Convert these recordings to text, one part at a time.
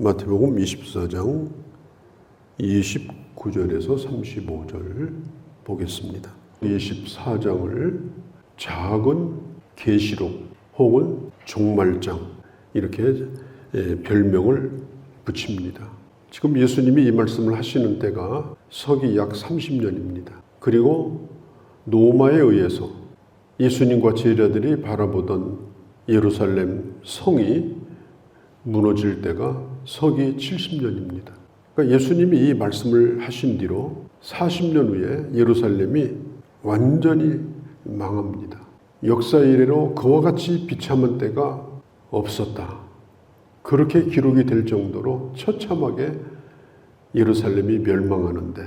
마태복음 24장 29절에서 35절 보겠습니다. 24장을 작은 계시록 혹은 종말장 이렇게 별명을 붙입니다. 지금 예수님이 이 말씀을 하시는 때가 서기 약 30년입니다. 그리고 로마에 의해서 예수님과 제자들이 바라보던 예루살렘 성이 무너질 때가 서기 70년입니다. 그러니까 예수님이 이 말씀을 하신 뒤로 40년 후에 예루살렘이 완전히 망합니다. 역사 이래로 그와 같이 비참한 때가 없었다. 그렇게 기록이 될 정도로 처참하게 예루살렘이 멸망하는데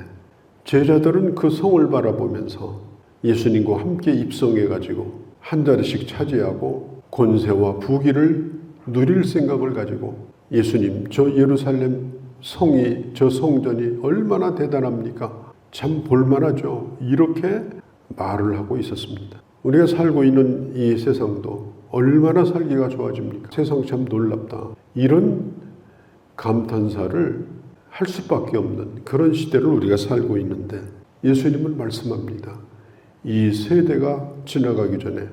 제자들은 그 성을 바라보면서 예수님과 함께 입성해가지고 한 자리씩 차지하고 권세와 부귀를 누릴 생각을 가지고 예수님, 저 예루살렘 성이, 저 성전이 얼마나 대단합니까? 참 볼만하죠. 이렇게 말을 하고 있었습니다. 우리가 살고 있는 이 세상도 얼마나 살기가 좋아집니까? 세상 참 놀랍다. 이런 감탄사를 할 수밖에 없는 그런 시대를 우리가 살고 있는데 예수님은 말씀합니다. 이 세대가 지나가기 전에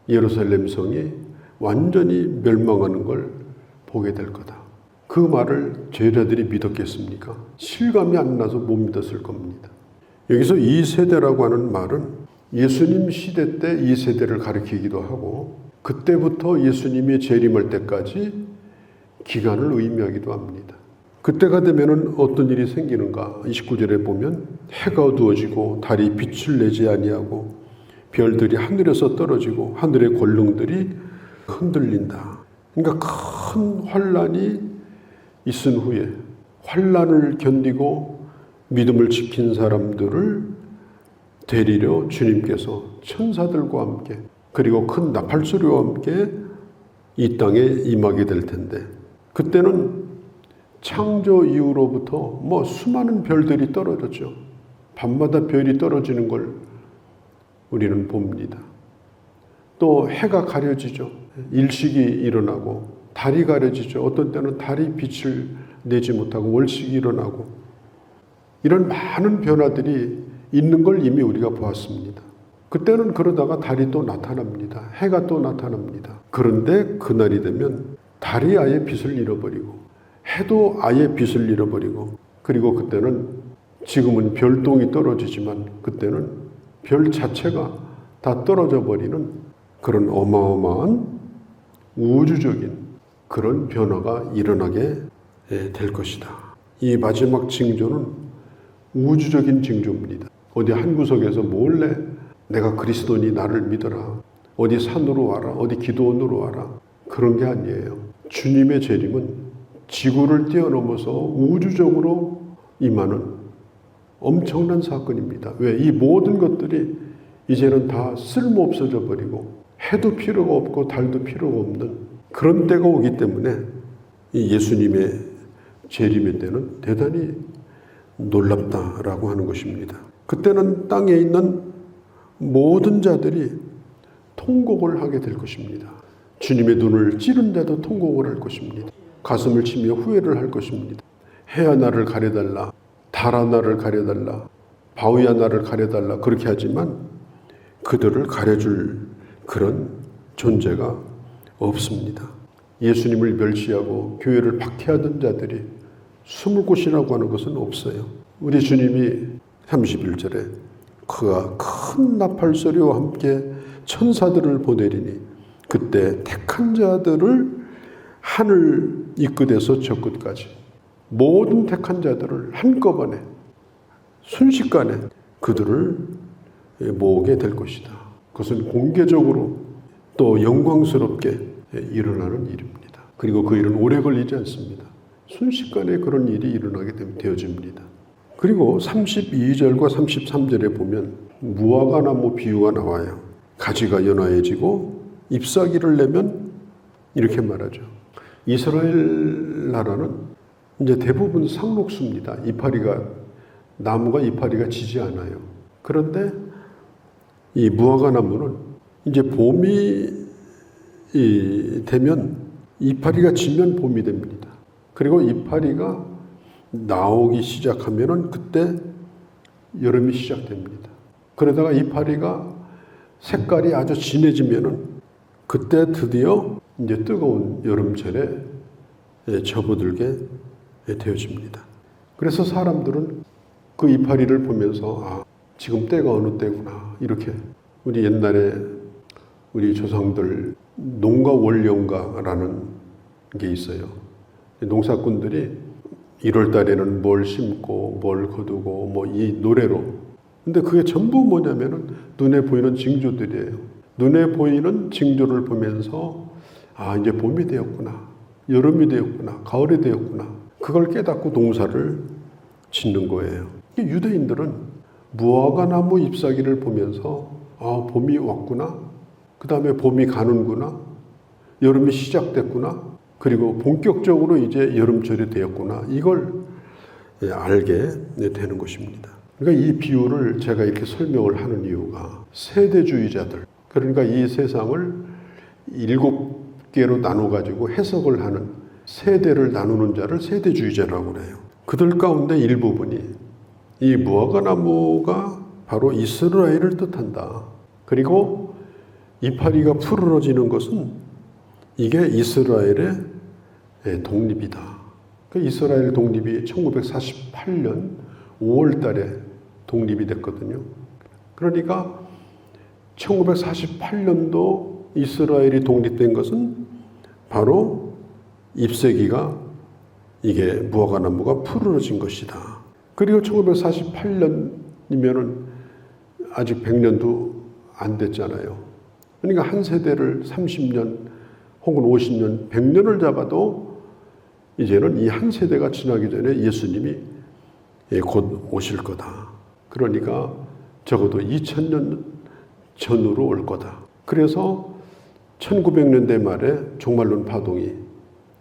예루살렘 성이 완전히 멸망하는 걸 보게 될 거다. 그 말을 제자들이 믿었겠습니까? 실감이 안 나서 못 믿었을 겁니다. 여기서 이 세대라고 하는 말은 예수님 시대 때 이 세대를 가리키기도 하고 그때부터 예수님이 재림할 때까지 기간을 의미하기도 합니다. 그때가 되면은 어떤 일이 생기는가? 29절에 보면 해가 어두워지고 달이 빛을 내지 아니하고 별들이 하늘에서 떨어지고 하늘의 권능들이 흔들린다. 그러니까 큰 환란이 있은 후에 환란을 견디고 믿음을 지킨 사람들을 데리려 주님께서 천사들과 함께 그리고 큰 나팔소리와 함께 이 땅에 임하게 될 텐데 그때는 창조 이후로부터 수많은 별들이 떨어졌죠. 밤마다 별이 떨어지는 걸 우리는 봅니다. 또 해가 가려지죠. 일식이 일어나고 달이 가려지죠. 어떤 때는 달이 빛을 내지 못하고 월식이 일어나고 이런 많은 변화들이 있는 걸 이미 우리가 보았습니다. 그때는 그러다가 달이 또 나타납니다. 해가 또 나타납니다. 그런데 그날이 되면 달이 아예 빛을 잃어버리고 해도 아예 빛을 잃어버리고 그리고 그때는 지금은 별똥이 떨어지지만 그때는 별 자체가 다 떨어져 버리는 그런 어마어마한 우주적인 그런 변화가 일어나게 될 것이다. 이 마지막 징조는 우주적인 징조입니다. 어디 한 구석에서 몰래 내가 그리스도니 나를 믿어라. 어디 산으로 와라. 어디 기도원으로 와라. 그런 게 아니에요. 주님의 재림은 지구를 뛰어넘어서 우주적으로 임하는 엄청난 사건입니다. 왜? 이 모든 것들이 이제는 다 쓸모 없어져 버리고 해도 필요가 없고 달도 필요가 없는 그런 때가 오기 때문에 이 예수님의 재림의 때는 대단히 놀랍다라고 하는 것입니다. 그때는 땅에 있는 모든 자들이 통곡을 하게 될 것입니다. 주님의 눈을 찌른 자도 통곡을 할 것입니다. 가슴을 치며 후회를 할 것입니다. 해야 나를 가려달라, 달아 나를 가려달라, 바위야 나를 가려달라 그렇게 하지만 그들을 가려줄 그런 존재가 없습니다. 예수님을 멸시하고 교회를 박해하던 자들이 숨을 곳이라고 하는 것은 없어요. 우리 주님이 31절에 그가 큰 나팔소리와 함께 천사들을 보내리니 그때 택한 자들을 하늘 이 끝에서 저 끝까지 모든 택한 자들을 한꺼번에 순식간에 그들을 모으게 될 것이다. 그것은 공개적으로 또 영광스럽게 일어나는 일입니다. 그리고 그 일은 오래 걸리지 않습니다. 순식간에 그런 일이 일어나게 되어집니다. 그리고 32절과 33절에 보면 무화과 나무 비유가 나와요. 가지가 연화해지고 잎사귀를 내면 이렇게 말하죠. 이스라엘 나라는 이제 대부분 상록수입니다. 나무가 이파리가 지지 않아요. 그런데 이 무화과 나무는 이제 봄이 되면 이파리가 지면 봄이 됩니다. 그리고 이파리가 나오기 시작하면은 그때 여름이 시작됩니다. 그러다가 이파리가 색깔이 아주 진해지면은 그때 드디어 이제 뜨거운 여름철에 접어들게 되어집니다. 그래서 사람들은 그 이파리를 보면서 아, 지금 때가 어느 때구나 이렇게 우리 옛날에 우리 조상들 농가월령가라는 게 있어요. 농사꾼들이 1월 달에는 뭘 심고 뭘 거두고 뭐 이 노래로 근데 그게 전부 뭐냐면은 눈에 보이는 징조들이에요. 눈에 보이는 징조를 보면서 아 이제 봄이 되었구나 여름이 되었구나 가을이 되었구나 그걸 깨닫고 농사를 짓는 거예요. 유대인들은 무화과나무 잎사귀를 보면서 아 봄이 왔구나 그 다음에 봄이 가는구나 여름이 시작됐구나 그리고 본격적으로 이제 여름철이 되었구나 이걸 알게 되는 것입니다. 그러니까 이 비유를 제가 이렇게 설명을 하는 이유가 세대주의자들 그러니까 이 세상을 7개로 나눠 가지고 해석을 하는 세대를 나누는 자를 세대주의자라고 그래요. 그들 가운데 일부분이 이 무화과나무가 바로 이스라엘을 뜻한다. 그리고 이파리가 푸르러지는 것은 이게 이스라엘의 독립이다. 그 이스라엘 독립이 1948년 5월 달에 독립이 됐거든요. 그러니까 1948년도 이스라엘이 독립된 것은 바로 잎새기가 이게 무화과나무가 푸르러진 것이다. 그리고 1948년이면은 아직 100년도 안 됐잖아요. 그러니까 한 세대를 30년 혹은 50년, 100년을 잡아도 이제는 이 한 세대가 지나기 전에 예수님이 곧 오실 거다. 그러니까 적어도 2000년 전으로 올 거다. 그래서 1900년대 말에 종말론 파동이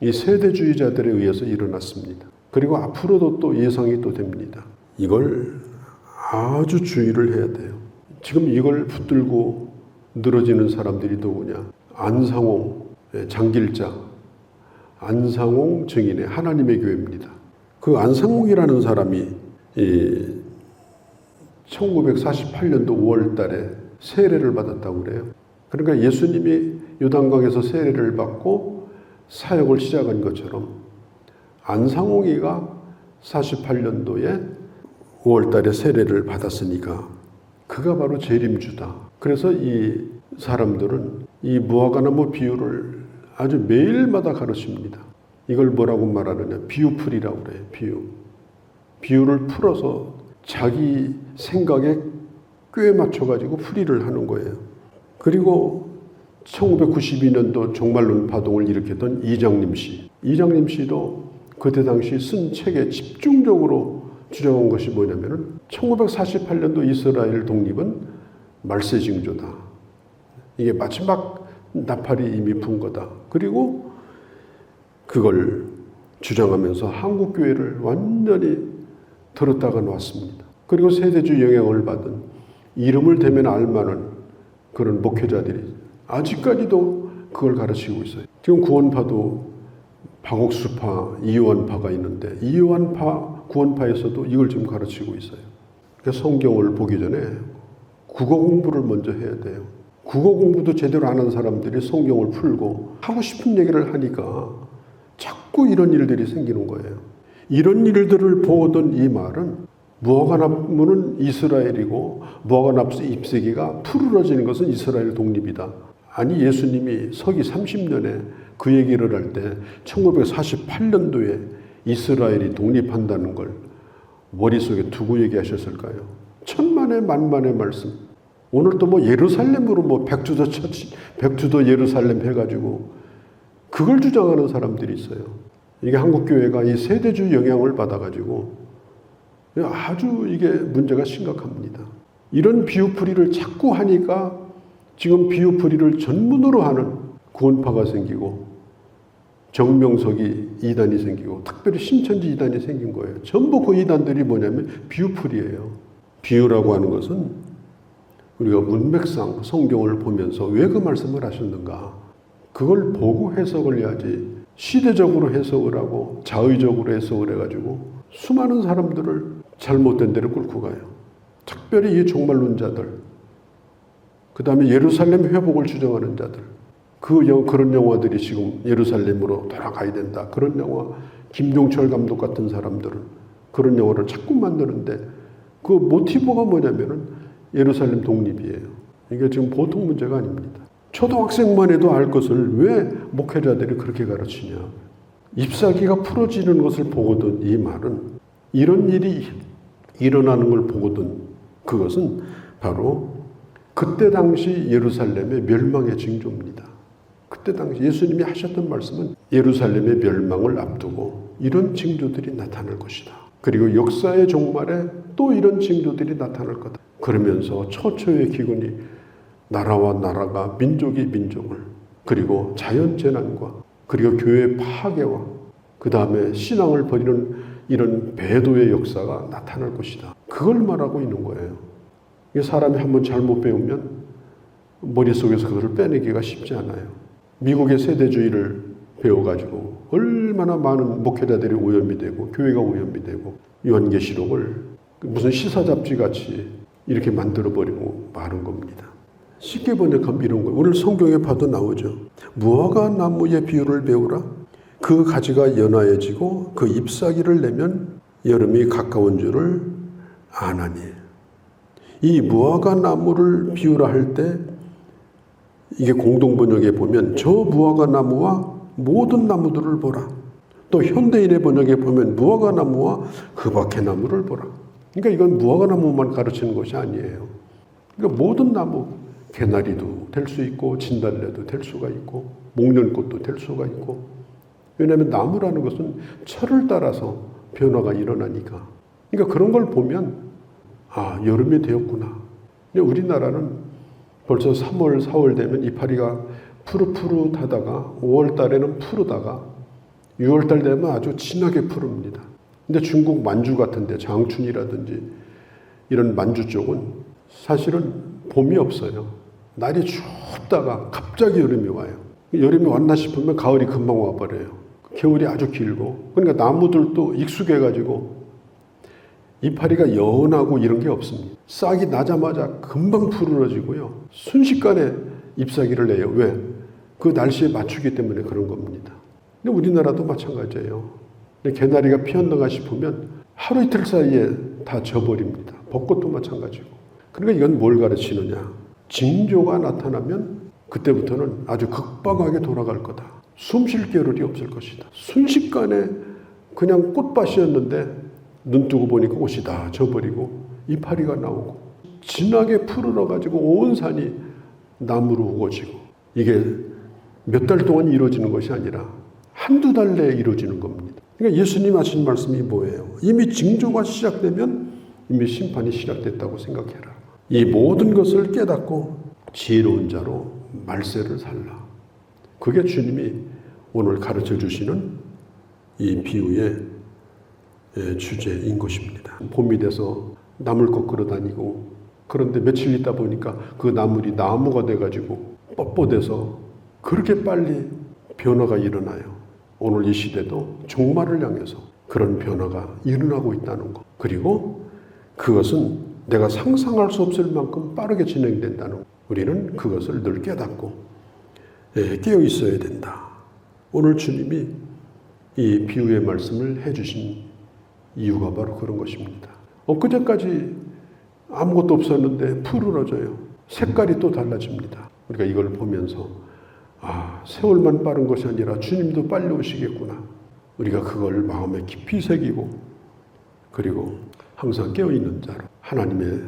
이 세대주의자들에 의해서 일어났습니다. 그리고 앞으로도 또 예상이 또 됩니다. 이걸 아주 주의를 해야 돼요. 지금 이걸 붙들고 늘어지는 사람들이 누구냐? 안상홍, 장길자, 안상홍 증인의 하나님의 교회입니다. 그 안상홍이라는 사람이 1948년도 5월 달에 세례를 받았다고 그래요. 그러니까 예수님이 요단강에서 세례를 받고 사역을 시작한 것처럼 안상홍이가 48년도에 5월 달에 세례를 받았으니까 그가 바로 재림주다. 그래서 이 사람들은 이 무화과나무 비유를 아주 매일마다 가르칩니다. 이걸 뭐라고 말하느냐? 비유풀이라고 그래요. 비유를 풀어서 자기 생각에 꽤 맞춰가지고 풀이를 하는 거예요. 그리고 1992년도 종말론 파동을 일으켰던 이장림 씨도 그때 당시 쓴 책에 집중적으로 주장한 것이 뭐냐면은 1948년도 이스라엘 독립은 말세 징조다. 이게 마지막 나팔이 이미 분 거다. 그리고 그걸 주장하면서 한국교회를 완전히 들었다가 놨습니다. 그리고 세대주의 영향을 받은 이름을 대면 알만한 그런 목회자들이 아직까지도 그걸 가르치고 있어요. 지금 구원파도 박옥수파, 이요한파가 있는데 이요한파, 구원파에서도 이걸 지금 가르치고 있어요. 그래서 성경을 보기 전에 국어 공부를 먼저 해야 돼요. 국어 공부도 제대로 안 한 사람들이 성경을 풀고 하고 싶은 얘기를 하니까 자꾸 이런 일들이 생기는 거예요. 이런 일들을 보던 이 말은 무화과나무는 이스라엘이고 무화과나무 잎새기가 푸르러지는 것은 이스라엘 독립이다. 아니 예수님이 서기 30년에 그 얘기를 할 때 1948년도에 이스라엘이 독립한다는 걸 머릿속에 두고 얘기하셨을까요? 천만의 만만의 말씀. 오늘도 뭐 예루살렘으로 뭐 백투더 예루살렘 해가지고 그걸 주장하는 사람들이 있어요. 이게 한국교회가 이 세대주의 영향을 받아가지고 아주 이게 문제가 심각합니다. 이런 비유풀이를 자꾸 하니까 지금 비유풀이를 전문으로 하는 구원파가 생기고 정명석이 이단이 생기고 특별히 신천지 이단이 생긴 거예요. 전부 그 이단들이 뭐냐면 비유풀이에요. 비유라고 하는 것은 우리가 문맥상 성경을 보면서 왜 그 말씀을 하셨는가 그걸 보고 해석을 해야지 시대적으로 해석을 하고 자의적으로 해석을 해가지고 수많은 사람들을 잘못된 데로 끌고 가요. 특별히 이 종말론자들, 그 다음에 예루살렘 회복을 주장하는 자들, 그런 영화들이 지금 예루살렘으로 돌아가야 된다. 그런 영화, 김종철 감독 같은 사람들은 그런 영화를 자꾸 만드는데 그 모티브가 뭐냐면은 예루살렘 독립이에요. 이게 지금 보통 문제가 아닙니다. 초등학생만 해도 알 것을 왜 목회자들이 그렇게 가르치냐. 잎사귀가 풀어지는 것을 보거든 이 말은 이런 일이 일어나는 걸 보거든 그것은 바로 그때 당시 예루살렘의 멸망의 징조입니다. 그때 당시 예수님이 하셨던 말씀은 예루살렘의 멸망을 앞두고 이런 징조들이 나타날 것이다. 그리고 역사의 종말에 또 이런 징조들이 나타날 거다. 그러면서 처처의 기근이 나라와 나라가 민족이 민족을 그리고 자연재난과 그리고 교회의 파괴와 그 다음에 신앙을 버리는 이런 배도의 역사가 나타날 것이다. 그걸 말하고 있는 거예요. 사람이 한번 잘못 배우면 머릿속에서 그것을 빼내기가 쉽지 않아요. 미국의 세대주의를 배워가지고 얼마나 많은 목회자들이 오염이 되고 교회가 오염이 되고 요한계시록을 무슨 시사 잡지 같이 이렇게 만들어버리고 마는 겁니다. 쉽게 번역하면 이런 거예요. 오늘 성경에 봐도 나오죠. 무화과 나무의 비유를 배우라. 그 가지가 연하여지고 그 잎사귀를 내면 여름이 가까운 줄을 아나니. 이 무화과 나무를 비유라 할 때 이게 공동번역에 보면 저 무화과 나무와 모든 나무들을 보라. 또 현대인의 번역에 보면 무화과 나무와 그 밖의 나무를 보라. 그러니까 이건 무화과 나무만 가르치는 것이 아니에요. 그러니까 모든 나무, 개나리도 될 수 있고 진달래도 될 수가 있고 목련꽃도 될 수가 있고 왜냐하면 나무라는 것은 철을 따라서 변화가 일어나니까 그러니까 그런 걸 보면 아 여름이 되었구나. 근데 우리나라는 벌써 3월, 4월 되면 이파리가 푸릇푸릇하다가 5월 달에는 푸르다가 6월 달 되면 아주 진하게 푸릅니다. 근데 중국 만주 같은데 장춘이라든지 이런 만주 쪽은 사실은 봄이 없어요. 날이 춥다가 갑자기 여름이 와요. 여름이 왔나 싶으면 가을이 금방 와버려요. 겨울이 아주 길고 그러니까 나무들도 익숙해가지고 이파리가 연하고 이런 게 없습니다. 싹이 나자마자 금방 푸르러지고요. 순식간에 잎사귀를 내요. 왜? 그 날씨에 맞추기 때문에 그런 겁니다. 근데 우리나라도 마찬가지예요. 개나리가 피었는가 싶으면 하루 이틀 사이에 다 져버립니다. 벚꽃도 마찬가지고. 그러니까 이건 뭘 가르치느냐. 징조가 나타나면 그때부터는 아주 극박하게 돌아갈 거다. 숨 쉴 겨를이 없을 것이다. 순식간에 그냥 꽃밭이었는데 눈 뜨고 보니까 옷이 다 져버리고 이파리가 나오고 진하게 푸르러가지고 온 산이 나무로 우거지고 이게 몇 달 동안 이루어지는 것이 아니라 한두 달 내에 이루어지는 겁니다. 그러니까 예수님 하신 말씀이 뭐예요? 이미 징조가 시작되면 이미 심판이 시작됐다고 생각해라. 이 모든 것을 깨닫고 지혜로운 자로 말세를 살라. 그게 주님이 오늘 가르쳐 주시는 이 비유의 주제인 것입니다. 봄이 돼서 나물 꺾으러 다니고 그런데 며칠 있다 보니까 그 나물이 나무가 돼가지고 뻣뻣해서 그렇게 빨리 변화가 일어나요. 오늘 이 시대도 종말을 향해서 그런 변화가 일어나고 있다는 것. 그리고 그것은 내가 상상할 수 없을 만큼 빠르게 진행된다는 것. 우리는 그것을 늘 깨닫고 깨어 있어야 된다. 오늘 주님이 이 비유의 말씀을 해주신 이유가 바로 그런 것입니다. 엊그제까지 아무것도 없었는데 푸르러져요. 색깔이 또 달라집니다. 우리가 이걸 보면서 아, 세월만 빠른 것이 아니라 주님도 빨리 오시겠구나. 우리가 그걸 마음에 깊이 새기고 그리고 항상 깨어있는 자로 하나님의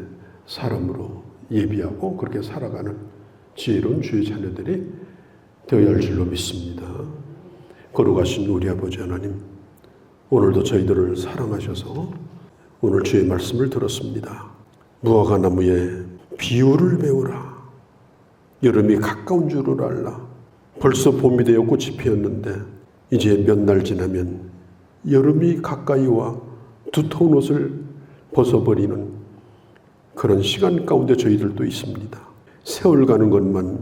사람으로 예비하고 그렇게 살아가는 지혜로운 주의 자녀들이 되어야 할 줄로 믿습니다. 거룩하신 우리 아버지 하나님, 오늘도 저희들을 사랑하셔서 오늘 주의 말씀을 들었습니다. 무화과 나무의 비유를 배우라. 여름이 가까운 줄을 알라. 벌써 봄이 되어 꽃이 피었는데 이제 몇 날 지나면 여름이 가까이 와 두터운 옷을 벗어버리는 그런 시간 가운데 저희들도 있습니다. 세월 가는 것만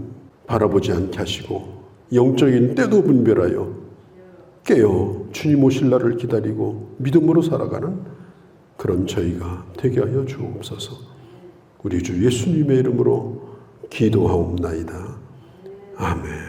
바라보지 않게 하시고 영적인 때도 분별하여 깨어 주님 오실 날을 기다리고 믿음으로 살아가는 그런 저희가 되게 하여 주옵소서. 우리 주 예수님의 이름으로 기도하옵나이다. 아멘.